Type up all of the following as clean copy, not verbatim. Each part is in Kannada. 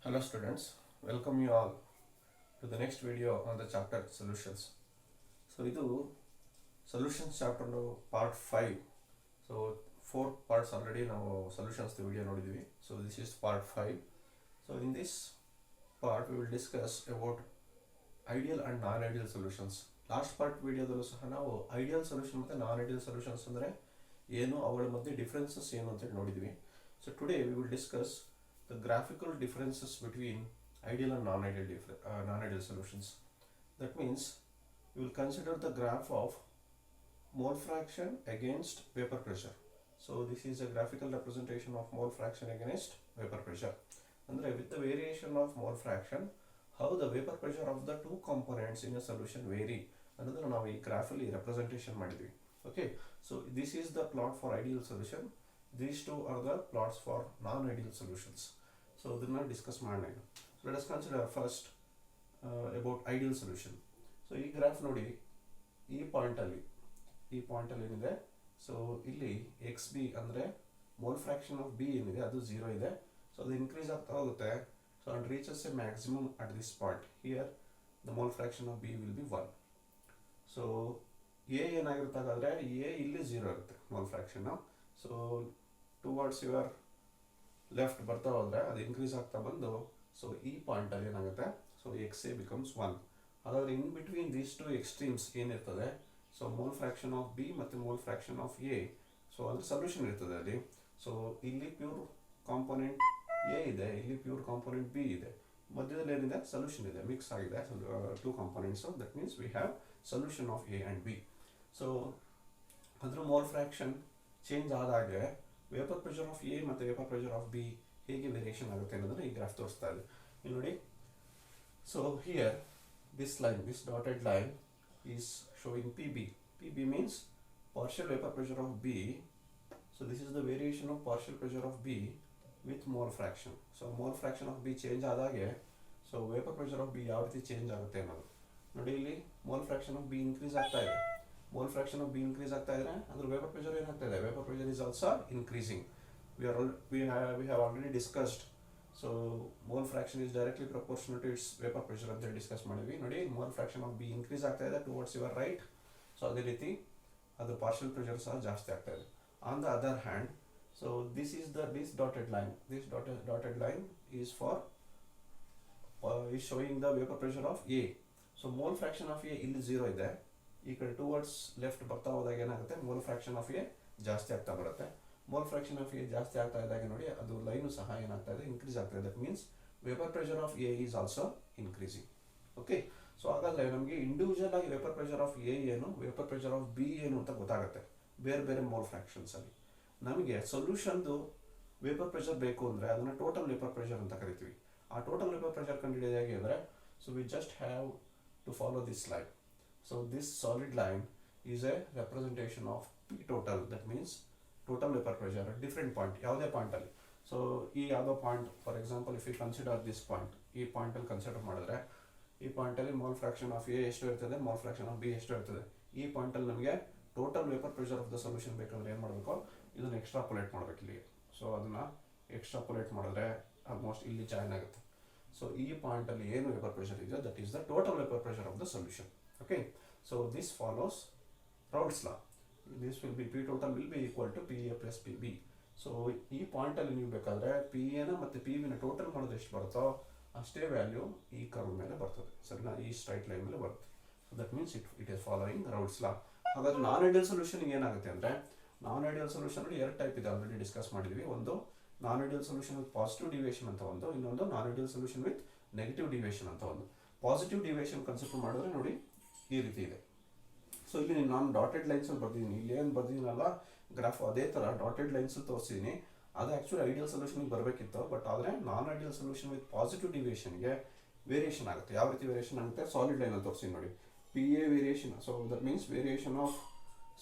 Hello students, welcome you all to the next video on the chapter solutions. So ಇದು solutions chapter part 5. So 4 parts already ನಾವು solutions video ನೋಡಿದ್ವಿ. So this is part 5. So in this part we will discuss about ideal and non-ideal solutions. Last part ವಿಡಿಯೋದಲ್ಲೂ ಸಹ ನಾವು ಐಡಿಯಲ್ ಸೊಲ್ಯೂಷನ್ ಮತ್ತು ನಾನ್ ಐಡಿಯಲ್ ಸೊಲ್ಯೂಷನ್ಸ್ ಅಂದರೆ ಏನು, ಅವುಗಳ ಮಧ್ಯೆ ಡಿಫ್ರೆನ್ಸಸ್ ಏನು ಅಂತ ನೋಡಿದ್ವಿ. So today we will discuss the graphical differences between ideal and non-ideal solutions. That means we will consider the graph of mole fraction against vapor pressure. So this is a graphical representation of mole fraction against vapor pressure. And with the variation of mole fraction, how the vapor pressure of the two components in a solution vary. Another now we graphically representation ಮಾಡಿದ್ವಿ. Okay, so this is the plot for ideal solution. These two are the plots for non-ideal solutions. So ಅದನ್ನ ಡಿಸ್ಕಸ್ ಮಾಡೋಣ. Let us consider first about ideal solution. So ಈ ಗ್ರಾಫ್ ನೋಡಿ, ಈ ಪಾಯಿಂಟಲ್ಲಿ ಏನಿದೆ, ಸೊ ಇಲ್ಲಿ ಎಕ್ಸ್ ಬಿ ಅಂದರೆ ಮೋಲ್ ಫ್ರಾಕ್ಷನ್ ಆಫ್ ಬಿ ಏನಿದೆ ಅದು 0 ಇದೆ. ಸೊ ಅದು ಇನ್ಕ್ರೀಸ್ ಆಗ್ತಾ ಹೋಗುತ್ತೆ. So and reaches A maximum at this point. Here the mole fraction of B will be 1. So A ಏನಾಗಿರುತ್ತೆ ಹಾಗಾದರೆ, ಎ ಇಲ್ಲಿ 0 ಇರುತ್ತೆ mole fraction. So towards your left ಬರ್ತಾ ಹೋದರೆ ಅದು ಇನ್ಕ್ರೀಸ್ ಆಗ್ತಾ ಬಂದು, ಸೊ ಈ ಪಾಯಿಂಟಲ್ಲಿ ಏನಾಗುತ್ತೆ, ಸೊ ಎಕ್ಸ್ ಎ ಬಿಕಮ್ಸ್ 1. ಹಾಗಾದರೆ in between these two extremes ಏನಿರ್ತದೆ, so mole fraction of B ಮತ್ತು mole fraction of A, so ಅದ್ರ ಸೊಲ್ಯೂಷನ್ ಇರ್ತದೆ ಅಲ್ಲಿ. ಸೊ ಇಲ್ಲಿ ಪ್ಯೂರ್ ಕಾಂಪೋನೆಂಟ್ ಎ ಇದೆ, ಇಲ್ಲಿ ಪ್ಯೂರ್ ಕಾಂಪೋನೆಂಟ್ ಬಿ ಇದೆ, ಮಧ್ಯದಲ್ಲಿ ಏನಿದೆ ಸೊಲ್ಯೂಷನ್ ಇದೆ, ಮಿಕ್ಸ್ ಆಗಿದೆ two components. That means we have solution of A and B. So ಅದ್ರ ಮೋಲ್ ಫ್ರಾಕ್ಷನ್ ಚೇಂಜ್ ಆದಾಗೆ ವೇಪರ್ ಪ್ರೆಷರ್ ಆಫ್ ಎ ಮತ್ತು ವೇಪರ್ ಪ್ರೆಷರ್ ಆಫ್ ಬಿ ಹೇಗೆ ವೇರಿಯೇಷನ್ ಆಗುತ್ತೆ ಅನ್ನೋದನ್ನು ಈ ಗ್ರಾಫ್ ತೋರಿಸ್ತಾ ಇದೆ. ಇಲ್ಲಿ ನೋಡಿ, so here this line, this dotted line is showing P B. P B means partial vapour pressure of B. So this is the variation of partial pressure of B with mole fraction. So mole fraction of B change ಆದಾಗೆ so vapour pressure of B ಯಾವ ರೀತಿ ಚೇಂಜ್ ಆಗುತ್ತೆ ಅನ್ನೋದು ನೋಡಿ. ಇಲ್ಲಿ mole fraction of B increase ಆಗ್ತಾ ಇದೆ. Mole fraction of B increase ಆಗ್ತಾ ಇದ್ರೆ ಅದ್ರ ವೇಪರ್ ಪ್ರೆಷರ್ ಏನಾಗ್ತಾ ಇದೆ, vapour pressure is also increasing. We have already discussed. So mole fraction is directly proportional to its vapor pressure ಅಂತ ಡಿಸ್ಕಸ್ ಮಾಡಿದ್ವಿ. ನೋಡಿ, mole fraction of B increase ಆಗ್ತಾ ಇದೆ ಟುವರ್ಡ್ಸ್ ಯುವರ್ ರೈಟ್. ಸೊ ಅದೇ ರೀತಿ ಅದ್ರ ಪಾರ್ಷಿಯಲ್ ಪ್ರೆಷರ್ ಸಹ ಜಾಸ್ತಿ ಆಗ್ತಾ ಇದೆ. On the other hand, so this dotted line, this dotted line is for is showing the vapour pressure of A. So mole fraction of A ಇಲ್ಲಿ 0 ಇದೆ. ಈ ಕಡೆ ಟುವರ್ಡ್ಸ್ ಲೆಫ್ಟ್ ಬರ್ತಾ ಹೋದಾಗ ಏನಾಗುತ್ತೆ, ಮೋಲ್ ಫ್ರಾಕ್ಷನ್ ಆಫ್ ಎ ಜಾಸ್ತಿ ಆಗ್ತಾ ಬರುತ್ತೆ. ಮೋಲ್ ಫ್ರಾಕ್ಷನ್ ಆಫ್ ಎ ಜಾಸ್ತಿ ಆಗ್ತಾ ಇದ್ದಾಗ ನೋಡಿ, ಅದು ಲೈನು ಸಹ ಏನಾಗ್ತಾ ಇದೆ, ಇನ್ಕ್ರೀಸ್ ಆಗ್ತಾ ಇದೆ. That means vapour pressure of A is also increasing. Okay, so ಹಾಗಾದರೆ ನಮಗೆ ಇಂಡಿವಿಜುವಲ್ ಆಗಿ ವೇಪರ್ ಪ್ರೆಷರ್ ಆಫ್ ಎ ಏನು, ವೇಪರ್ ಪ್ರೆಷರ್ ಆಫ್ ಬಿ ಏನು ಅಂತ ಗೊತ್ತಾಗುತ್ತೆ ಬೇರೆ ಬೇರೆ ಮೋಲ್ ಫ್ರಾಕ್ಷನ್ಸಲ್ಲಿ. ನಮಗೆ ಸೊಲ್ಯೂಷನ್ದು ವೇಪರ್ ಪ್ರೆಷರ್ ಬೇಕು ಅಂದರೆ ಅದನ್ನು ಟೋಟಲ್ ವೇಪರ್ ಪ್ರೆಷರ್ ಅಂತ ಕರಿತೀವಿ. ಆ ಟೋಟಲ್ ವೇಪರ್ ಪ್ರೆಷರ್ ಕಂಡುಹಿಡಿಯೋದು ಹೇಗೆ ಅಂದರೆ, so we just have to follow this line. So this solid line is a representation of P total. That means total vapor pressure at different point, ಯಾವುದೇ ಪಾಯಿಂಟ್ ಅಲ್ಲಿ. ಸೊ ಈ ಯಾವುದೋ point, for example if you consider this point, ಈ ಪಾಯಿಂಟಲ್ಲಿ ಕನ್ಸಿಡರ್ ಮಾಡಿದ್ರೆ ಈ ಪಾಯಿಂಟಲ್ಲಿ ಮೋಲ್ ಫ್ರಾಕ್ಷನ್ ಆಫ್ ಎ ಎಷ್ಟು ಇರ್ತದೆ, ಮೋಲ್ ಫ್ರಾಕ್ಷನ್ ಆಫ್ ಬಿ ಎಷ್ಟು ಇರ್ತದೆ. ಈ ಪಾಯಿಂಟಲ್ಲಿ ನಮಗೆ total vapour pressure of the solution ಬೇಕಂದ್ರೆ ಏನು ಮಾಡಬೇಕು, ಇದನ್ನು ಎಕ್ಸ್ಟ್ರಾಪೊಲೇಟ್ ಮಾಡಬೇಕು ಇಲ್ಲಿಗೆ. ಸೊ ಅದನ್ನು ಎಕ್ಸ್ಟ್ರಾಪೊಲೇಟ್ ಮಾಡಿದ್ರೆ ಆಲ್ಮೋಸ್ಟ್ ಇಲ್ಲಿ ಜಾಯಿನ್ ಆಗುತ್ತೆ. ಸೊ ಈ ಪಾಯಿಂಟಲ್ಲಿ ಏನು ವೇಪರ್ ಪ್ರೆಷರ್ ಇದೆಯೋ that is the total vapour pressure of the solution. Okay, so this follows Raoult's law. This will be P total will be equal to PA plus PB. So ಈ ಪಾಯಿಂಟಲ್ಲಿ ನೀವು ಬೇಕಾದರೆ ಪಿ ಎನ ಮತ್ತು ಪಿ ಬಿನ ಟೋಟಲ್ ಮಾಡೋದು ಎಷ್ಟು ಬರುತ್ತೋ ಅಷ್ಟೇ ವ್ಯಾಲ್ಯೂ ಈ ಕರ್ವ್ ಮೇಲೆ ಬರ್ತದೆ. ಸರಿನಾ, ಈ ಸ್ಟ್ರೈಟ್ ಲೈನ್ ಮೇಲೆ ಬರುತ್ತೆ. So that means it is following Raoult's law. ಹಾಗಾದ್ರೆ ನಾನ್ ಐಡಿಯಲ್ ಸೊಲ್ಯೂಷನ್ಗೆ ಏನಾಗುತ್ತೆ ಅಂದರೆ, ನಾನ್ ಐಡಿಯಲ್ ಸೊಲ್ಯೂಷನ್ ಅಲ್ಲಿ 2 ಟೈಪ್ ಇದೆ, ಆಲ್ರೆಡಿ ಡಿಸ್ಕಸ್ ಮಾಡಿದ್ವಿ. ಒಂದು non ideal solution with positive deviation ಅಂತ ಒಂದು, ಇನ್ನೊಂದು non ideal solution with negative deviation ಅಂತ ಒಂದು. ಪಾಸಿಟಿವ್ ಡಿವಿಯೇಷನ್ ಕನ್ಸಿಡರ್ ಮಾಡಿದ್ರೆ ನೋಡಿ ಈ ರೀತಿ ಇದೆ. ಸೊ ಇಲ್ಲಿ ನಾನು ಡಾಟೆಡ್ ಲೈನ್ಸಲ್ಲಿ ಬರ್ದಿದ್ದೀನಿ, ಇಲ್ಲಿ ಏನು ಬರ್ದಿದ್ದೀನಲ್ಲ ಗ್ರಾಫ್ ಅದೇ ಥರ ಡಾಟೆಡ್ ಲೈನ್ಸಲ್ಲಿ ತೋರಿಸಿದ್ದೀನಿ. ಅದು ಆ್ಯಕ್ಚುಲಿ ಐಡಿಯಲ್ ಸೊಲ್ಯೂಷನ್ಗೆ ಬರಬೇಕಿತ್ತು, ಬಟ್ ಆದರೆ non ideal solution with positive ಡಿವಿಯೇಷನ್ಗೆ ವೇರಿಯೇಷನ್ ಆಗುತ್ತೆ. ಯಾವ ರೀತಿ ವೇರಿಯೇಷನ್ ಆಗುತ್ತೆ, ಸಾಲಿಡ್ ಲೈನಲ್ಲಿ ತೋರಿಸಿ ನೋಡಿ. P A variation, so that means variation of,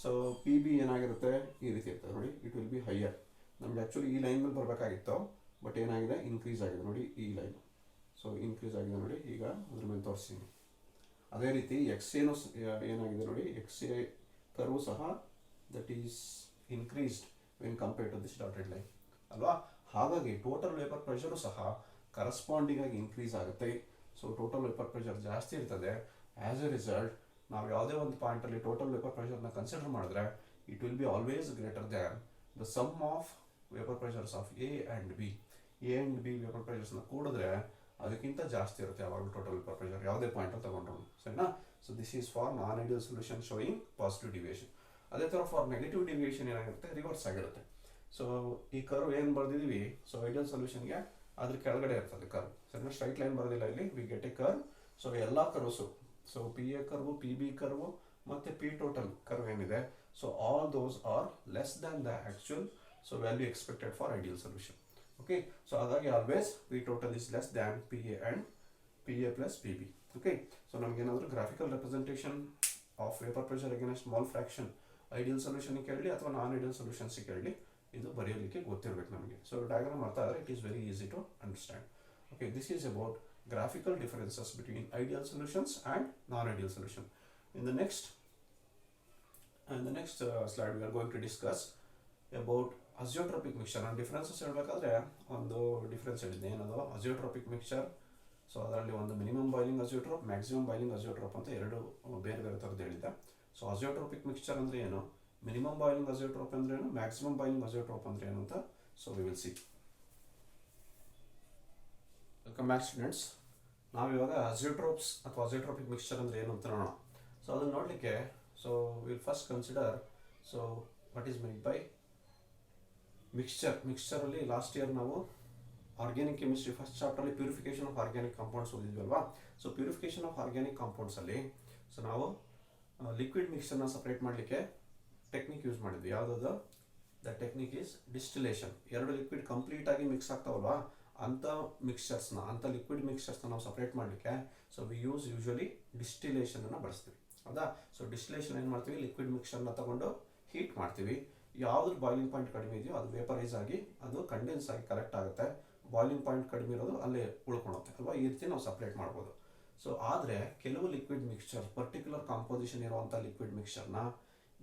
so P B ಏನಾಗಿರುತ್ತೆ ಈ ರೀತಿ ಇರ್ತದೆ ನೋಡಿ. It will be higher. ನಮ್ಗೆ ಆ್ಯಕ್ಚುಲಿ ಈ ಲೈನ್ ಮೇಲೆ ಬರಬೇಕಾಗಿತ್ತು, ಬಟ್ ಏನಾಗಿದೆ, ಇನ್ಕ್ರೀಸ್ ಆಗಿದೆ ನೋಡಿ ಈ ಲೈನ್. ಸೊ ಇನ್ಕ್ರೀಸ್ ಆಗಿದೆ ನೋಡಿ, ಈಗ ಅದ್ರ ಮೇಲೆ ತೋರಿಸ್ತೀನಿ. ಅದೇ ರೀತಿ ಎಕ್ಸ್ ಏನು ಏನಾಗಿದೆ ನೋಡಿ, ಎಕ್ಸ್ ಎ ಕರ್ವ್ ಸಹ that is increased when compared to this dotted line ಅಲ್ವಾ. ಹಾಗಾಗಿ ಟೋಟಲ್ ವೇಪರ್ ಪ್ರೆಷರು ಸಹ ಕರಸ್ಪಾಂಡಿಂಗ್ ಆಗಿ ಇನ್ಕ್ರೀಸ್ ಆಗುತ್ತೆ. ಸೊ ಟೋಟಲ್ ವೇಪರ್ ಪ್ರೆಷರ್ ಜಾಸ್ತಿ ಇರ್ತದೆ. ಆಸ್ ಎ ರಿಸಲ್ಟ್ ನಾವು ಯಾವುದೇ ಒಂದು ಪಾಯಿಂಟಲ್ಲಿ ಟೋಟಲ್ ವೇಪರ್ ಪ್ರೆಷರ್ನ ಕನ್ಸಿಡರ್ ಮಾಡಿದ್ರೆ it will be always greater than the sum of vapour pressures of A and B. A and B vapour ಪ್ರೆಷರ್ಸ್ನ ಕೂಡಿದ್ರೆ ಅದಕ್ಕಿಂತ ಜಾಸ್ತಿ ಇರುತ್ತೆ ಯಾವಾಗಲೂ ಟೋಟಲ್ ವೇಪರ್ ಪ್ರೆಷರ್ ಯಾವುದೇ ಪಾಯಿಂಟಲ್ಲಿ ತಗೊಂಡ್ರು, ಸರಿನಾ. So this is for non ideal solution showing positive deviation. ಅದೇ ಥರ ಫಾರ್ ನೆಗೆಟಿವ್ ಡಿವಿಯೇಷನ್ ಏನಾಗಿರುತ್ತೆ, ರಿವರ್ಸ್ ಆಗಿರುತ್ತೆ. ಸೊ ಈ ಕರ್ವ್ ಏನು ಬರೆದಿದ್ದೀವಿ, ಸೊ ಐಡಿಯಲ್ ಸೊಲ್ಯೂಷನ್ಗೆ ಅದ್ರ ಕೆಳಗಡೆ ಇರ್ತದೆ ಕರ್ವ್, ಸರಿನಾ. ಸ್ಟ್ರೈಟ್ ಲೈನ್ ಬರೋದಿಲ್ಲ ಇಲ್ಲಿ, we get a curve. So ಎಲ್ಲ curves, so P A curve, P B curve ಮತ್ತು ಪಿ ಟೋಟಲ್ ಕರ್ವ್ ಏನಿದೆ, so all those are less than the actual so value expected for ideal solution. Okay, so ಹಾಗಾಗಿ always P total is less than P A and P A plus P B. Okay, so ನಮಗೇನಾದರೂ graphical representation of vapour pressure against small fraction ideal ಸೊಲ್ಯೂಷನ್ಗೆ ಕೇಳಲಿ ಅಥವಾ ನಾನ್ ಐಡಿಯಲ್ ಸೊಲ್ಯೂಷನ್ಸ್ಗೆ ಕೇಳಲಿ, ಇದು ಬರೆಯೋಲಿಕ್ಕೆ ಗೊತ್ತಿರಬೇಕು ನಮಗೆ. ಸೊ ಡಯಾಗ್ರಾಮ್ ಅರ್ಥ ಆದರೆ it is very easy to understand. Okay, this is about graphical differences between ideal solutions and non-ideal solution. In the next slide we are going to discuss about azeotropic mixture and differences. ಹೇಳಬೇಕಾದ್ರೆ ಒಂದು ಡಿಫರೆನ್ಸ್ ಹೇಳಿದ್ದೆ, ಏನದು ಅಜಿಯೋಟ್ರೋಪಿಕ್ ಮಿಕ್ಸ್ಚರ್. ಸೊ ಅದರಲ್ಲಿ ಒಂದು minimum boiling azeotrope, maximum boiling azeotrope ಅಂತ ಎರಡು ಬೇರೆ ಬೇರೆ ಥರದ್ದು ಹೇಳಿದ್ದೆ. ಸೊ ಅಜಿಯೋಟ್ರೋಪಿಕ್ ಮಿಕ್ಸ್ಚರ್ ಅಂದರೆ ಏನು, ಮಿನಿಮಮ್ ಬಾಯ್ಲಿಂಗ್ ಅಜಿಯೋಟ್ರೋಪ್ ಅಂದರೆ ಏನು, ಮ್ಯಾಕ್ಸಿಮಮ್ ಬಾಯ್ಲಿಂಗ್ ಅಜಿಯೋಟ್ರೋಪ್ ಅಂದರೆ ಏನು ಅಂತ so we will see. Welcome back students. ನಾವಿವಾಗ ಅಜಿಯೋಟ್ರೋಪ್ಸ್ ಅಥವಾ ಅಜಿಯೋಟ್ರೋಪಿಕ್ ಮಿಕ್ಸ್ಚರ್ ಅಂದರೆ ಏನು ಅಂತ ನೋಡೋಣ. ಸೊ ಅದನ್ನು ನೋಡಲಿಕ್ಕೆ so will first consider so what is mean by ಮಿಕ್ಸ್ಚರಲ್ಲಿ ಲಾಸ್ಟ್ ಇಯರ್ ನಾವು ಆರ್ಗ್ಯಾನಿಕ್ ಕೆಮಿಸ್ಟ್ರಿ ಫಸ್ಟ್ ಚಾಪ್ಟರ್ಲಿ ಪ್ಯೂರಿಫಿಕೇಶನ್ ಆಫ್ ಆರ್ಗ್ಯಾನಿಕ್ ಕಾಂಪೌಂಡ್ಸ್ ಓದಿದ್ವಲ್ವಾ. ಸೊ ಪ್ಯೂರಿಫಿಕೇಶನ್ ಆಫ್ ಆರ್ಗ್ಯಾನಿಕ್ ಕಾಂಪೌಂಡ್ಸಲ್ಲಿ ಸೊ ನಾವು ಲಿಕ್ವಿಡ್ ಮಿಕ್ಸ್ಚರ್ನ ಸಪ್ರೇಟ್ ಮಾಡಲಿಕ್ಕೆ ಟೆಕ್ನಿಕ್ ಯೂಸ್ ಮಾಡಿದ್ವಿ. ಯಾವುದಾದ್ರು ದ ಟೆಕ್ನಿಕ್ ಈಸ್ ಡಿಸ್ಟಿಲೇಷನ್. ಎರಡು ಲಿಕ್ವಿಡ್ ಕಂಪ್ಲೀಟಾಗಿ ಮಿಕ್ಸ್ ಆಗ್ತಾವಲ್ವಾ, ಅಂಥ ಮಿಕ್ಸ್ಚರ್ಸ್ನ, ಅಂಥ ಲಿಕ್ವಿಡ್ ಮಿಕ್ಸ್ಚರ್ಸ್ನ ನಾವು ಸಪ್ರೇಟ್ ಮಾಡಲಿಕ್ಕೆ ಸೊ ವಿ ಯೂಸ್ ಯೂಶ್ವಲಿ ಡಿಸ್ಟಿಲೇಷನನ್ನು ಬಳಸ್ತೀವಿ, ಹೌದಾ. ಸೊ ಡಿಸ್ಟಿಲೇಷನ್ ಏನು ಮಾಡ್ತೀವಿ, ಲಿಕ್ವಿಡ್ ಮಿಕ್ಸ್ಚರ್ನ ತಗೊಂಡು ಹೀಟ್ ಮಾಡ್ತೀವಿ. ಯಾವ್ದು ಬಾಯ್ಲಿಂಗ್ ಪಾಯಿಂಟ್ ಕಡಿಮೆ ಇದೆಯೋ ಅದು ವೇಪರೈಸ್ ಆಗಿ ಅದು ಕಂಡೆನ್ಸ್ ಆಗಿ ಕಲೆಕ್ಟ್ ಆಗುತ್ತೆ. ಬಾಯ್ಲಿಂಗ್ ಪಾಯಿಂಟ್ ಕಡಿಮೆ ಇರೋದು ಅಲ್ಲೇ ಉಳ್ಕೊಳುತ್ತೆ ಅಲ್ವಾ. ಈ ರೀತಿ ನಾವು ಸಪ್ರೇಟ್ ಮಾಡ್ಬೋದು. ಸೊ ಆದರೆ ಕೆಲವು ಲಿಕ್ವಿಡ್ ಮಿಕ್ಸ್ಚರ್, ಪರ್ಟಿಕ್ಯುಲರ್ ಕಾಂಪೋಸಿಷನ್ ಇರುವಂಥ ಲಿಕ್ವಿಡ್ ಮಿಕ್ಸ್ಚರ್ನ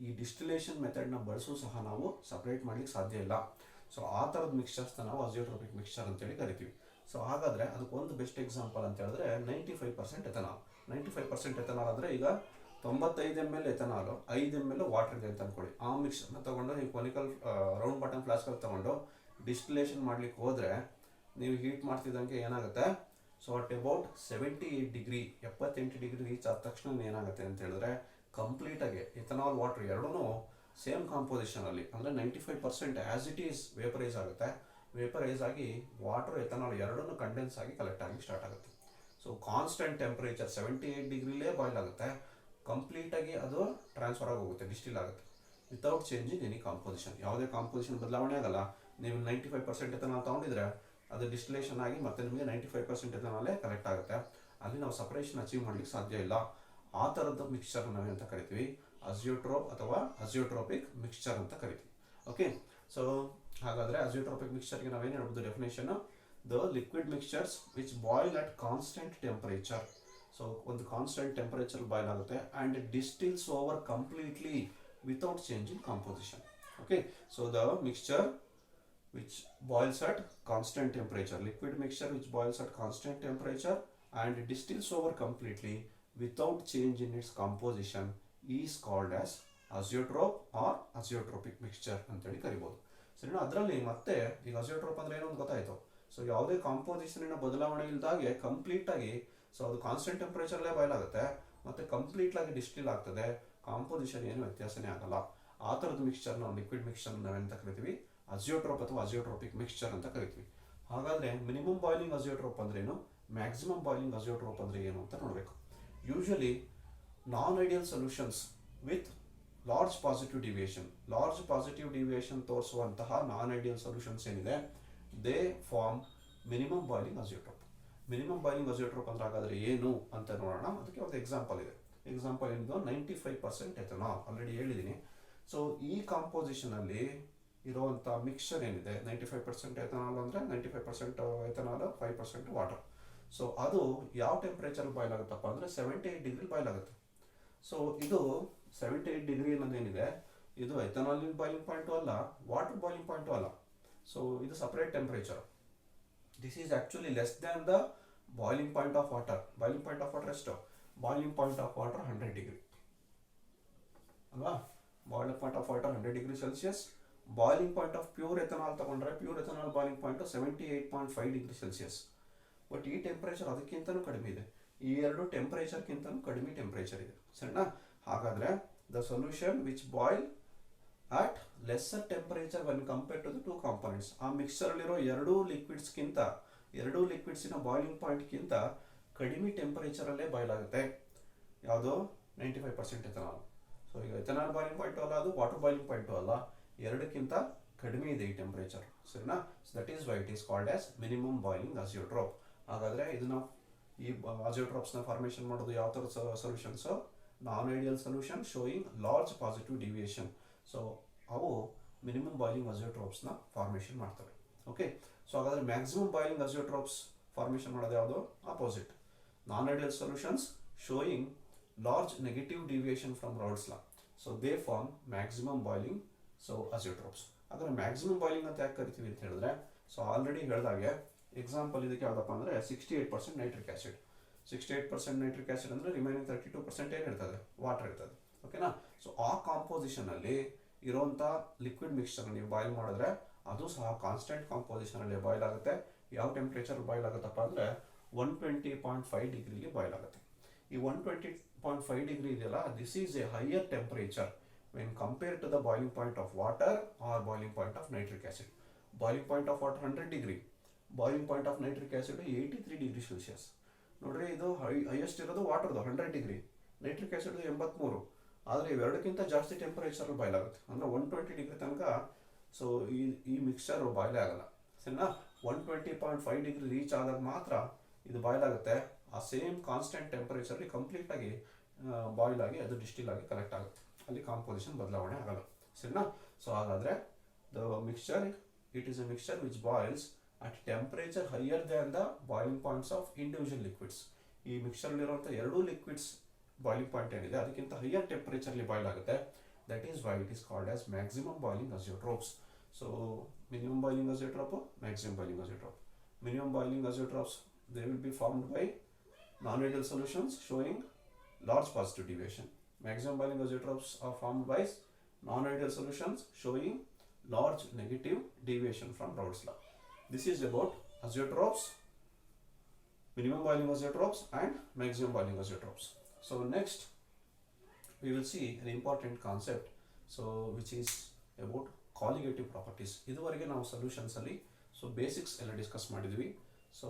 ಈ ಡಿಸ್ಟಿಲೇಷನ್ ಮೆಥಡ್ನ ಬಳಸೂ ಸಹ ನಾವು ಸಪ್ರೇಟ್ ಮಾಡ್ಲಿಕ್ಕೆ ಸಾಧ್ಯ ಇಲ್ಲ. ಸೊ ಆ ಥರದ ಮಿಕ್ಸ್ಚರ್ಸ್ನ ನಾವು ಅಜಿಯೋಟ್ರೋಪಿಕ್ ಮಿಕ್ಸ್ಚರ್ ಅಂತೇಳಿ ಕರಿತೀವಿ. ಸೊ ಹಾಗಾದರೆ ಅದಕ್ಕೊಂದು ಬೆಸ್ಟ್ ಎಕ್ಸಾಂಪಲ್ ಅಂತ ಹೇಳಿದ್ರೆ 95% ಎಥನಾಲ್. 95% ಎಥನಾಲ್ ಅಂದರೆ ಈಗ 95 ml ಎಥನಾಲು, 5 ml ವಾಟರ್ ಇದೆ ಅಂತ ಅಂದ್ಕೊಳ್ಳಿ. ಆ ಮಿಕ್ಸ್ಚರ್ನ ತೊಗೊಂಡು ನೀವು ಕೊನಿಕಲ್ ರೌಂಡ್ ಬಾಟಮ್ ಫ್ಲಾಸ್ಕಲ್ಲಿ ತೊಗೊಂಡು ಡಿಸ್ಟಿಲೇಷನ್ ಮಾಡ್ಲಿಕ್ಕೆ ಹೋದರೆ ನೀವು ಹೀಟ್ ಮಾಡ್ತಿದ್ದಂಗೆ ಏನಾಗುತ್ತೆ, so at about 78 degree 78 degree reach ಆದ ತಕ್ಷಣ ಏನಾಗುತ್ತೆ ಅಂತ ಹೇಳಿದ್ರೆ ಕಂಪ್ಲೀಟಾಗಿ ಎಥನಾಲ್ ವಾಟರ್ ಎರಡೂ ಸೇಮ್ ಕಾಂಪೋಸಿಷನಲ್ಲಿ ಅಂದರೆ 95% ಆ್ಯಸ್ ಇಟ್ ಈಸ್ ವೇಪರೈಸ್ ಆಗುತ್ತೆ. ವೇಪರೈಸ್ ಆಗಿ ವಾಟರ್ ಎಥನಾಲ್ ಎರಡೂ ಕಂಡೆನ್ಸ್ ಆಗಿ ಕಲೆಕ್ಟ್ ಆಗಿ ಸ್ಟಾರ್ಟ್ ಆಗುತ್ತೆ. ಸೊ ಕಾನ್ಸ್ಟೆಂಟ್ ಟೆಂಪರೇಚರ್ 78 ಡಿಗ್ರಿಲೇ ಬಾಯ್ಲ್ ಆಗುತ್ತೆ. ಕಂಪ್ಲೀಟಾಗಿ ಅದು ಟ್ರಾನ್ಸ್ಫರ್ ಆಗಿ ಹೋಗುತ್ತೆ, ಡಿಸ್ಟಿಲ್ ಆಗುತ್ತೆ ವಿತೌಟ್ ಚೇಂಜಿಂಗ್ ಎನಿ ಕಾಂಪೋಸಿಷನ್. ಯಾವುದೇ ಕಾಂಪೋಸಿಷನ್ ಬದಲಾವಣೆ ಆಗಲ್ಲ. ನೀವು 95% ಎಥನಾಲ್ ತೊಗೊಂಡಿದ್ರೆ ಅದು ಡಿಸ್ಟಿಲೇಷನ್ ಆಗಿ ಮತ್ತೆ ನಿಮಗೆ 95% ಎಥನಾಲೇ ಕಲೆಕ್ಟ್ ಆಗುತ್ತೆ. ಅಲ್ಲಿ ನಾವು ಸಪ್ರೇಷನ್ ಅಚೀವ್ ಮಾಡ್ಲಿಕ್ಕೆ ಸಾಧ್ಯ ಇಲ್ಲ. ಆ ಥರದ ಮಿಕ್ಸ್ಚರ್ ನಾವು ಅಂತ ಕರಿತೀವಿ ಅಜಿಯೋಟ್ರೋಪ್ ಅಥವಾ ಅಜಿಯೋಟ್ರೋಪಿಕ್ ಮಿಕ್ಸ್ಚರ್ ಅಂತ ಕರಿತೀವಿ. ಓಕೆ, ಸೊ ಹಾಗಾದರೆ ಅಜಿಯೋಟ್ರೋಪಿಕ್ ಮಿಕ್ಸ್ಚರ್ಗೆ ನಾವೇನು ಹೇಳ್ಬೋದು definition, the liquid mixtures which boil at constant temperature. So ಒಂದು ಕಾನ್ಸ್ಟೆಂಟ್ ಟೆಂಪರೇಚರ್ ಬಾಯ್ಲ್ ಆಗುತ್ತೆ and distils over completely without change in composition. Okay, so the mixture which boils at constant temperature, liquid mixture which boils at constant temperature and distills over completely without change in its composition is called as azeotrope or azeotropic mixture ಅಂತೇಳಿ ಕರಿಬೋದು. ಸರಿನಾ. ಅದರಲ್ಲಿ ಮತ್ತೆ ಈಗ ಅಜಿಯೋಟ್ರೋಪ್ ಅಂದರೆ ಏನೋ ಒಂದು ಗೊತ್ತಾಯಿತು. ಸೊ ಯಾವುದೇ ಕಾಂಪೋಸಿಷನಿನ ಬದಲಾವಣೆ ಇಲ್ಲದಾಗೆ ಕಂಪ್ಲೀಟಾಗಿ ಸೊ ಅದು ಕಾನ್ಸ್ಟೆಂಟ್ ಟೆಂಪರೇಚರ್ಲೇ ಬಾಯ್ಲ್ ಆಗುತ್ತೆ ಮತ್ತು ಕಂಪ್ಲೀಟಾಗಿ ಡಿಸ್ಟಿಲ್ ಆಗ್ತದೆ. ಕಾಂಪೋಸಿಷನ್ ಏನು ವ್ಯತ್ಯಾಸನೇ ಆಗಲ್ಲ. ಆ ಥರದ ಮಿಕ್ಸ್ಚರ್ ನಾವು ಲಿಕ್ವಿಡ್ ಮಿಕ್ಸ್ಚರ್ ನಾವೆಂತ ಕರಿತೀವಿ, ಅಜಿಯೋಟ್ರೋಪ್ ಅಥವಾ ಅಜಿಯೋಟ್ರೋಪಿಕ್ ಮಿಕ್ಸ್ಚರ್ ಅಂತ ಕರಿತೀವಿ. ಹಾಗಾದರೆ ಮಿನಿಮಮ್ ಬಾಯ್ಲಿಂಗ್ ಅಜಿಯೋಟ್ರೋಪ್ ಅಂದ್ರೇನು, ಮ್ಯಾಕ್ಸಿಮಮ್ ಬಾಯ್ಲಿಂಗ್ ಅಜಿಯೋಟ್ರೋಪ್ ಅಂದರೆ ಏನು ಅಂತ ನೋಡಬೇಕು. Usually non ideal solutions with large positive deviation ತೋರಿಸುವಂತಹ ನಾನ್ ಐಡಿಯಲ್ ಸೊಲ್ಯೂಷನ್ಸ್ ಏನಿದೆ, they form minimum boiling azeotrope. Minimum boiling azeotrope ಅಂದ್ರೆ ಹಾಗಾದರೆ ಏನು ಅಂತ ನೋಡೋಣ. ಅದಕ್ಕೆ ಒಂದು ಎಕ್ಸಾಂಪಲ್ ಇದೆ. ಎಕ್ಸಾಂಪಲ್ ಏನಿದೆ 95% ಎಥನಾಲ್, ಆಲ್ರೆಡಿ ಹೇಳಿದ್ದೀನಿ. ಸೊ ಈ ಕಾಂಪೋಸಿಷನಲ್ಲಿ ಇರುವಂಥ ಮಿಕ್ಸ್ಚರ್ ಏನಿದೆ 95% ಎಥನಾಲ್ ಅಂದರೆ 95% ಎಥನಾಲ್ 5% ವಾಟರ್. ಸೊ ಅದು ಯಾವ ಟೆಂಪ್ರೇಚರ್ ಬಾಯ್ಲ್ ಆಗುತ್ತಪ್ಪ ಅಂದರೆ 78 ಡಿಗ್ರಿ ಬಾಯ್ಲ್ ಆಗುತ್ತೆ. ಸೊ ಇದು 78 ಡಿಗ್ರಿ ಅನ್ನೋದೇನಿದೆ ಇದು ಎಥನಾಲಿನ ಬಾಯ್ಲಿಂಗ್ ಪಾಯಿಂಟು ಅಲ್ಲ, ವಾಟರ್ ಬಾಯ್ಲಿಂಗ್ ಪಾಯಿಂಟು ಅಲ್ಲ. ಸೊ ಇದು separate temperature. This is actually less than the boiling point of water. Boiling point of water ಎಷ್ಟು? Boiling point of water 100 degree ಅಲ್ವಾ? Boiling point of water 100 degree Celsius. Boiling point of pure ethanol ತಗೊಂಡ್ರೆ pure ethanol boiling point 78.5 degree Celsius. But ಈ ಟೆಂಪರೇಚರ್ ಅದಕ್ಕಿಂತಲೂ ಕಡಿಮೆ ಇದೆ. ಈ ಎರಡು ಟೆಂಪರೇಚರ್ಗಿಂತಲೂ ಕಡಿಮೆ ಟೆಂಪರೇಚರ್ ಇದೆ, ಸರಿನಾ? ಹಾಗಾದರೆ the solution which boil at lesser temperature when compared to the two components. ಆ ಮಿಕ್ಸ್ಚರಲ್ಲಿರೋ ಎರಡೂ ಲಿಕ್ವಿಡ್ಸಿನ ಬಾಯ್ಲಿಂಗ್ ಪಾಯಿಂಟ್ಗಿಂತ ಕಡಿಮೆ ಟೆಂಪರೇಚರಲ್ಲೇ ಬಾಯ್ಲ್ ಆಗುತ್ತೆ. ಯಾವುದು? 95% ಎಥನಾಲ್. ಸೊ ಈಗ ಎಥನಾಲ್ ಬಾಯ್ಲಿಂಗ್ ಪಾಯಿಂಟು ಅಲ್ಲ, ಅದು ವಾಟರ್ ಬಾಯ್ಲಿಂಗ್ ಪಾಯಿಂಟು ಅಲ್ಲ, ಎರಡಕ್ಕಿಂತ ಕಡಿಮೆ ಇದೆ ಈ ಟೆಂಪರೇಚರ್, ಸರಿನಾ? So that is why it is called as minimum boiling azeotrope. ಹಾಗಾದರೆ ಇದನ್ನು ಈ ಅಜಿಯೋಟ್ರೋಪ್ಸ್ನ ಫಾರ್ಮೇಷನ್ ಮಾಡೋದು ಯಾವ ಥರ solutions? Non ideal solution showing large positive deviation. So ಅವು ಮಿನಿಮಮ್ ಬಾಯ್ಲಿಂಗ್ ಅಜಿಯೋಟ್ರೋಪ್ಸ್ನ ಫಾರ್ಮೇಷನ್ ಮಾಡ್ತವೆ. ಓಕೆ, ಸೊ ಹಾಗಾದರೆ ಮ್ಯಾಕ್ಸಿಮಮ್ ಬಾಯ್ಲಿಂಗ್ ಅಜಿಯೋಟ್ರೋಪ್ಸ್ ಫಾರ್ಮೇಷನ್ ಮಾಡೋದು ಯಾವುದು? Opposite. Non ideal solutions showing large negative deviation from Raoult's law. So they form maximum boiling azeotropes. ಹಾಗಾದರೆ ಮ್ಯಾಕ್ಸಿಮಮ್ ಬಾಯ್ಲಿಂಗ್ ಅಂತ ಯಾಕೆ ಕರಿತೀವಿ ಅಂತ ಹೇಳಿದ್ರೆ, ಸೊ ಆಲ್ರೆಡಿ ಹೇಳಿದಾಗೆ ಎಕ್ಸಾಂಪಲ್ ಇದಕ್ಕೆ ಯಾವುದಪ್ಪ ಅಂದರೆ 68% ನೈಟ್ರಿಕ್ ಆ್ಯಸಿಡ್. 68% ನೈಟ್ರಿಕ್ ಆ್ಯಸಿಡ್ ಅಂದರೆ ರಿಮೈನಿಂಗ್ 32% ಏನಿರ್ತದೆ? ವಾಟರ್ ಇರ್ತದೆ. ಓಕೆನಾ? ಸೊ ಆ ಕಾಂಪೋಸಿಷನಲ್ಲಿ ಇರೋಂಥ ಲಿಕ್ವಿಡ್ ಮಿಕ್ಸ್ಚರ್ ನೀವು ಬಾಯ್ಲ್ ಮಾಡಿದ್ರೆ ಅದು ಸಹ ಕಾನ್ಸ್ಟೆಂಟ್ ಕಾಂಪೋಸಿಷನಲ್ಲಿ ಬಾಯ್ಲ್ ಆಗುತ್ತೆ. ಯಾವ ಟೆಂಪ್ರೇಚರ್ ಬಾಯ್ಲ್ ಆಗುತ್ತಪ್ಪ ಅಂದರೆ 120.5 ಡಿಗ್ರಿಗೆ ಬಾಯ್ಲ್ ಆಗುತ್ತೆ. ಈ 120.5 ಡಿಗ್ರಿ ಇದೆಯಲ್ಲ, this is a higher temperature when compare to the boiling point of water or boiling point of nitric acid. Boiling point of water 100 degree, boiling point of nitric acid 83 degree Celsius. ನೋಡ್ರಿ, ಇದು ಹೈಯೆಸ್ಟ್ ಇರೋದು ವಾಟರ್ದು 100 ಡಿಗ್ರಿ, ನೈಟ್ರಿಕ್ ಆ್ಯಸಿಡ್ 83. ಆದರೆ ಇವೆರಡಕ್ಕಿಂತ ಜಾಸ್ತಿ ಟೆಂಪರೇಚರ್ ಬಾಯ್ಲ್ ಆಗುತ್ತೆ, ಅಂದರೆ 120 ಡಿಗ್ರಿ ತನಕ. ಸೊ ಈ ಮಿಕ್ಸ್ಚರ್ ಬಾಯ್ಲೇ ಆಗಲ್ಲ, ಸರಿನಾ? 120.5 ಡಿಗ್ರಿ ರೀಚ್ ಆದಾಗ ಮಾತ್ರ ಇದು ಬಾಯ್ಲ್ ಆಗುತ್ತೆ. ಆ ಸೇಮ್ ಕಾನ್ಸ್ಟೆಂಟ್ ಟೆಂಪರೇಚರ್ಲಿ ಕಂಪ್ಲೀಟಾಗಿ ಬಾಯ್ಲ್ ಆಗಿ ಅದು ಡಿಸ್ಟಿಲ್ ಆಗಿ ಕಲೆಕ್ಟ್ ಆಗುತ್ತೆ. ಅಲ್ಲಿ ಕಾಂಪೋಸಿಷನ್ ಬದಲಾವಣೆ ಆಗಲ್ಲ, ಸರಿನಾ? ಸೊ ಹಾಗಾದರೆ the mixture, it is a mixture which boils at temperature higher than the boiling points of individual liquids. ಈ ಮಿಕ್ಸ್ಚರ್ಲಿರುವಂಥ ಎರಡೂ ಲಿಕ್ವಿಡ್ಸ್ ಬಾಯ್ಲಿಂಗ್ ಪಾಯಿಂಟ್ ಏನಿದೆ ಅದಕ್ಕಿಂತ ಹೈಯರ್ ಟೆಂಪರೇಚರ್ಲಿ ಬಾಯ್ಲ್ ಆಗುತ್ತೆ. That is why it is called as maximum boiling azeotropes. So minimum boiling azeotrope, maximum boiling azeotrope. Minimum boiling azeotropes they will be formed by non-ideal solutions showing large positive deviation. Maximum boiling azeotrophs are formed by non-ideal solutions showing large negative deviation from Raoult's law. This is about azeotrophs, minimum boiling azeotrophs and maximum boiling azeotrophs. So next we will see an important concept, so which is about colligative properties. ಇದುವರೆಗೆ ನಾವು ಸೊಲ್ಯೂಷನ್ಸ್ ಅಲ್ಲಿ ಸೊ ಬೇಸಿಕ್ಸ್ ಎಲ್ಲ ಡಿಸ್ಕಸ್ ಮಾಡಿದ್ವಿ. So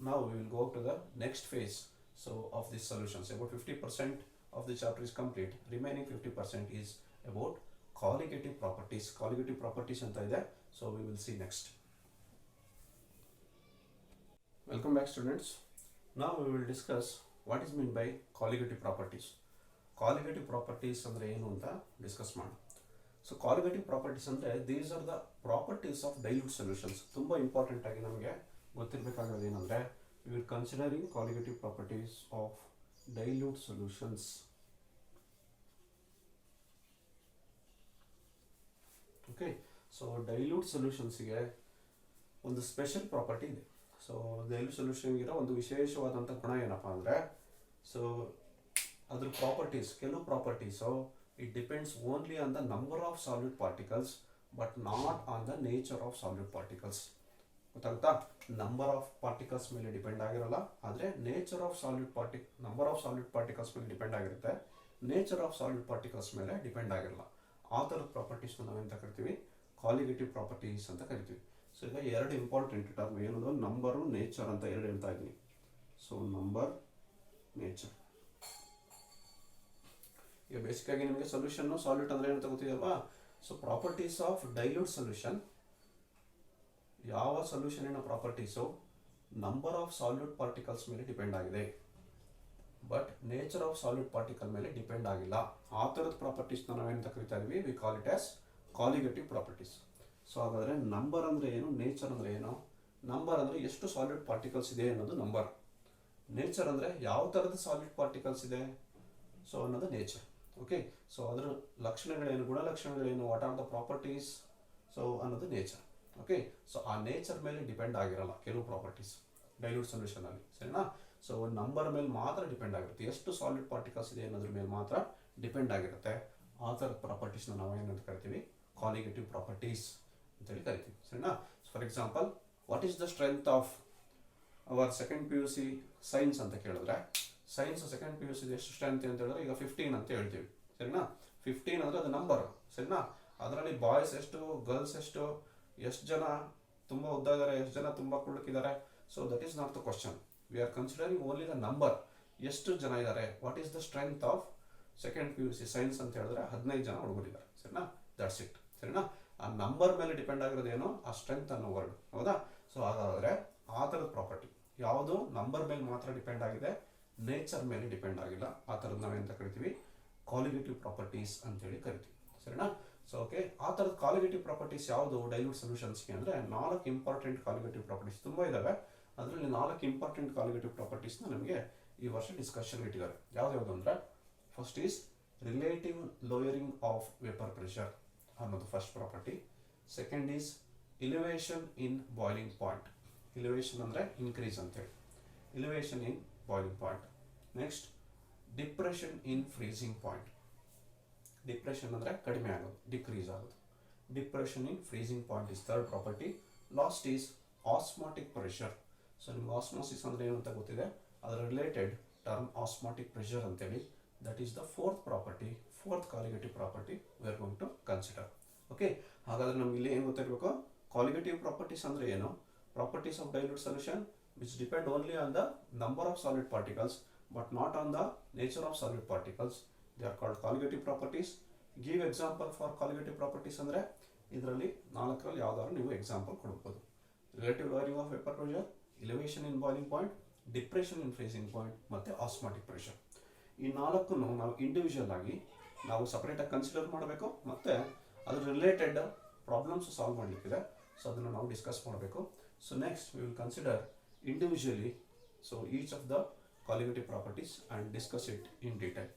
now we will go to the next phase so of these solutions. About 50% of the chapter is complete. Remaining 50% is about colligative properties. Colligative properties anta ide, so we will see next. Welcome back, students. Now we will discuss what is meant by colligative properties. Colligative properties andre enu anta discuss ಮಾಡೋಣ. So colligative properties andre these are the properties of dilute solutions. ತುಂಬಾ ಇಂಪಾರ್ಟೆಂಟ್ ಆಗಿ ನಮಗೆ ಗೊತ್ತಿರಬೇಕಾಗಿರೋದು ಏನಂದರೆ, we will considering colligative properties of dilute solutions. Okay, so dilute solutions ಗೆ ಒಂದು ಸ್ಪೆಷಲ್ ಪ್ರಾಪರ್ಟಿ ಇದೆ. ಸೊ ಡೈಲ್ಯೂಟ್ ಸೊಲ್ಯೂಷನ್ ಇರೋ ಒಂದು ವಿಶೇಷವಾದಂಥ ಗುಣ ಏನಪ್ಪ ಅಂದರೆ, ಸೊ ಅದ್ರ ಪ್ರಾಪರ್ಟೀಸ್, ಕೆಲವು properties it depends only on the number of solute particles but not on the nature of solute particles. ಗೊತ್ತಾಗುತ್ತಾ? ನಂಬರ್ ಆಫ್ ಪಾರ್ಟಿಕಲ್ಸ್ ಮೇಲೆ ಡಿಪೆಂಡ್ ಆಗಿರಲ್ಲ, ಆದರೆ ನಂಬರ್ ಆಫ್ ಸಾಲ್ಯೂಟ್ ಪಾರ್ಟಿಕಲ್ಸ್ ಮೇಲೆ ಡಿಪೆಂಡ್ ಆಗಿರುತ್ತೆ, ನೇಚರ್ ಆಫ್ ಸಾಲ್ಯೂಟ್ ಪಾರ್ಟಿಕಲ್ಸ್ ಮೇಲೆ ಡಿಪೆಂಡ್ ಆಗಿರಲ್ಲ. ಆ ಥರದ ಪ್ರಾಪರ್ಟೀಸ್ನ ನಾವೆಂತ ಕರಿತೀವಿ? ಕಾಲಿಗೇಟಿವ್ ಪ್ರಾಪರ್ಟೀಸ್ ಅಂತ ಕರಿತೀವಿ. ಸೊ ಈಗ ಎರಡು ಇಂಪಾರ್ಟೆಂಟ್ ಟರ್ಮ್ ಏನದು, ನಂಬರು, ನೇಚರ್ ಅಂತ ಎರಡು ಹೇಳ್ತಾ ಇದ್ದೀನಿ. So number, nature. ಈಗ ಬೇಸಿಕ್ಕಾಗಿ ನಿಮಗೆ ಸೊಲ್ಯೂಷನ್ನು, ಸಾಲ್ಯೂಟ್ ಅಂದರೆ ಏನಂತ ಗೊತ್ತಿದೆಯಲ್ವಾ? So properties of dilute solution, ಯಾವ ಸೊಲ್ಯೂಷನಿನ properties number of solute particles ಮೇಲೆ ಡಿಪೆಂಡ್ ಆಗಿದೆ, but nature of solute particle ಮೇಲೆ ಡಿಪೆಂಡ್ ಆಗಿಲ್ಲ. ಆ ಥರದ ಪ್ರಾಪರ್ಟೀಸ್ನ ನಾವೇನಂತ ಕರಿತಾ ಇದ್ವಿ? We call it as colligative properties. So ಹಾಗಾದರೆ ನಂಬರ್ ಅಂದರೆ ಏನು, ನೇಚರ್ ಅಂದರೆ ಏನು? ನಂಬರ್ ಅಂದರೆ ಎಷ್ಟು ಸಾಲ್ಯೂಟ್ ಪಾರ್ಟಿಕಲ್ಸ್ ಇದೆ ಅನ್ನೋದು ನಂಬರ್. ನೇಚರ್ ಅಂದರೆ ಯಾವ ಥರದ ಸಾಲ್ಯೂಟ್ ಪಾರ್ಟಿಕಲ್ಸ್ ಇದೆ ಸೊ ಅನ್ನೋದು ನೇಚರ್. ಓಕೆ, ಸೊ ಅದರ ಲಕ್ಷಣಗಳೇನು, ಗುಣಲಕ್ಷಣಗಳೇನು, what are the properties so ಅನ್ನೋದು ನೇಚರ್. ಓಕೆ. ಸೊ ಆ ನೇಚರ್ ಮೇಲೆ ಡಿಪೆಂಡ್ ಆಗಿರಲ್ಲ ಕೆಲವು ಪ್ರಾಪರ್ಟೀಸ್ ಡೈಲ್ಯೂಟ್ ಸೊಲ್ಯೂಷನಲ್ಲಿ, ಸರಿನಾ. ಸೊ ನಂಬರ್ ಮೇಲೆ ಮಾತ್ರ ಡಿಪೆಂಡ್ ಆಗಿರುತ್ತೆ, ಎಷ್ಟು ಸಾಲಿಡ್ ಪಾರ್ಟಿಕಲ್ಸ್ ಇದೆ ಅನ್ನೋದ್ರ ಮೇಲೆ ಮಾತ್ರ ಡಿಪೆಂಡ್ ಆಗಿರುತ್ತೆ. ಆ ಥರದ ಪ್ರಾಪರ್ಟೀಸ್ನ ನಾವು ಏನಂತ ಕರಿತೀವಿ, ಕಾಲಿಗೇಟಿವ್ ಪ್ರಾಪರ್ಟೀಸ್ ಅಂತೇಳಿ ಕರಿತೀವಿ, ಸರಿನಾ. For example, what is the strength of our second P U C science ಅಂತ ಕೇಳಿದ್ರೆ, science second P U C ಎಷ್ಟು ಸ್ಟ್ರೆಂತ್ ಅಂತ ಹೇಳಿದ್ರೆ ಈಗ 15 ಅಂತ ಹೇಳ್ತೀವಿ, ಸರಿನಾ. 15 ಅಂದರೆ ಅದು ನಂಬರ್, ಸರಿನಾ. ಅದರಲ್ಲಿ ಬಾಯ್ಸ್ ಎಷ್ಟು, ಗರ್ಲ್ಸ್ ಎಷ್ಟು ಜನ ತುಂಬ ಉದ್ದ ಇದ್ದಾರೆ, ಎಷ್ಟು ಜನ ತುಂಬ ಕುಳ್ಳಕ್ಕಿದ್ದಾರೆ. So that is not the question, we are considering only the number, ಎಷ್ಟು ಜನ ಇದ್ದಾರೆ. What is the strength of second P U C science ಅಂತ ಹೇಳಿದ್ರೆ 15 ಜನ ಹುಡುಗರಿದ್ದಾರೆ, ಸರಿನಾ. ದಟ್ಸ್ ಇಟ್, ಸರಿನಾ. ಆ ನಂಬರ್ ಮೇಲೆ ಡಿಪೆಂಡ್ ಆಗಿರೋದೇನು, ಆ ಸ್ಟ್ರೆಂತ್ ಅನ್ನೋ ವರ್ಡ್, ಹೌದಾ. ಸೊ ಹಾಗಾದರೆ ಆ ಥರದ ಪ್ರಾಪರ್ಟಿ ಯಾವುದು ನಂಬರ್ ಮೇಲೆ ಮಾತ್ರ ಡಿಪೆಂಡ್ ಆಗಿದೆ, ನೇಚರ್ ಮೇಲೆ ಡಿಪೆಂಡ್ ಆಗಿಲ್ಲ, ಆ ಥರದ್ದು ನಾವೇಂತ ಕರಿತೀವಿ, ಕಾಲಿಗೇಟಿವ್ ಪ್ರಾಪರ್ಟೀಸ್ ಅಂತೇಳಿ ಕರಿತೀವಿ, ಸರಿನಾ. ಸೊ ಓಕೆ, ಆ ಥರದ ಕಾಲಿಗೇಟಿವ್ ಪ್ರಾಪರ್ಟೀಸ್ ಯಾವುದು ಡೈಲ್ಯೂಟ್ ಸೊಲ್ಯೂಷನ್ಸ್ಗೆ ಅಂದರೆ 4 ಇಂಪಾರ್ಟೆಂಟ್ ಕಾಲಿಗೇಟಿವ್ ಪ್ರಾಪರ್ಟೀಸ್ ತುಂಬ ಇದ್ದಾವೆ. ಅದರಲ್ಲಿ 4 ಇಂಪಾರ್ಟೆಂಟ್ ಕಾಲಿಗೇಟಿವ್ ಪ್ರಾಪರ್ಟೀಸ್ನ ನಮಗೆ ಈ ವರ್ಷ ಡಿಸ್ಕಷನ್ ಇಟ್ಟಿದ್ದಾರೆ. ಯಾವ್ದು ಅಂದರೆ, first is relative lowering of vapour pressure ಅನ್ನೋದು first property. Second is elevation in boiling point, elevation ಅಂದರೆ ಇನ್ಕ್ರೀಸ್ ಅಂತೇಳಿ, elevation in boiling point. Next depression in freezing point, depression ಅಂದರೆ ಕಡಿಮೆ ಆಗೋದು, ಡಿಕ್ರೀಸ್ ಆಗೋದು. Depression in freezing point is third property. Last is osmotic pressure. So ನಿಮ್ಗೆ ಆಸ್ಮೋಸಿಸ್ ಅಂದರೆ ಏನು ಅಂತ ಗೊತ್ತಿದೆ, ಅದರ ರಿಲೇಟೆಡ್ ಟರ್ಮ್ ಆಸ್ಮಾಟಿಕ್ ಪ್ರೆಷರ್ ಅಂತೇಳಿ. That is the fourth property, fourth colligative property we are going to consider. Okay, ಹಾಗಾದರೆ ನಮ್ಗೆ ಇಲ್ಲಿ ಏನು ಗೊತ್ತಿರಬೇಕು, ಕಾಲಿಗೇಟಿವ್ ಪ್ರಾಪರ್ಟೀಸ್ ಅಂದರೆ ಏನು, properties of dilute solution which depend only on the number of solid particles but not on the nature of solid particles. They are called colligative properties. Give example for colligative properties ಅಂದರೆ ಇದರಲ್ಲಿ 4ರಲ್ಲಿ ಯಾವ್ದಾದ್ರು ನೀವು ಎಕ್ಸಾಂಪಲ್ ಕೊಡ್ಬೋದು. Relative lowering of vapour pressure, elevation in boiling point, depression in freezing point ಮತ್ತು ಆಸ್ಮಾಟಿಕ್ ಪ್ರೆಷರ್. ಈ 4ನ್ನು ನಾವು ಇಂಡಿವಿಜುವಲ್ ಆಗಿ ನಾವು ಸಪ್ರೇಟಾಗಿ ಕನ್ಸಿಡರ್ ಮಾಡಬೇಕು, ಮತ್ತು ಅದ್ರ ರಿಲೇಟೆಡ್ ಪ್ರಾಬ್ಲಮ್ಸ್ ಸಾಲ್ವ್ ಮಾಡಲಿಕ್ಕಿದೆ. ಸೊ ಅದನ್ನು ನಾವು ಡಿಸ್ಕಸ್ ಮಾಡಬೇಕು. So next we will consider individually so each of the colligative properties and discuss it in detail.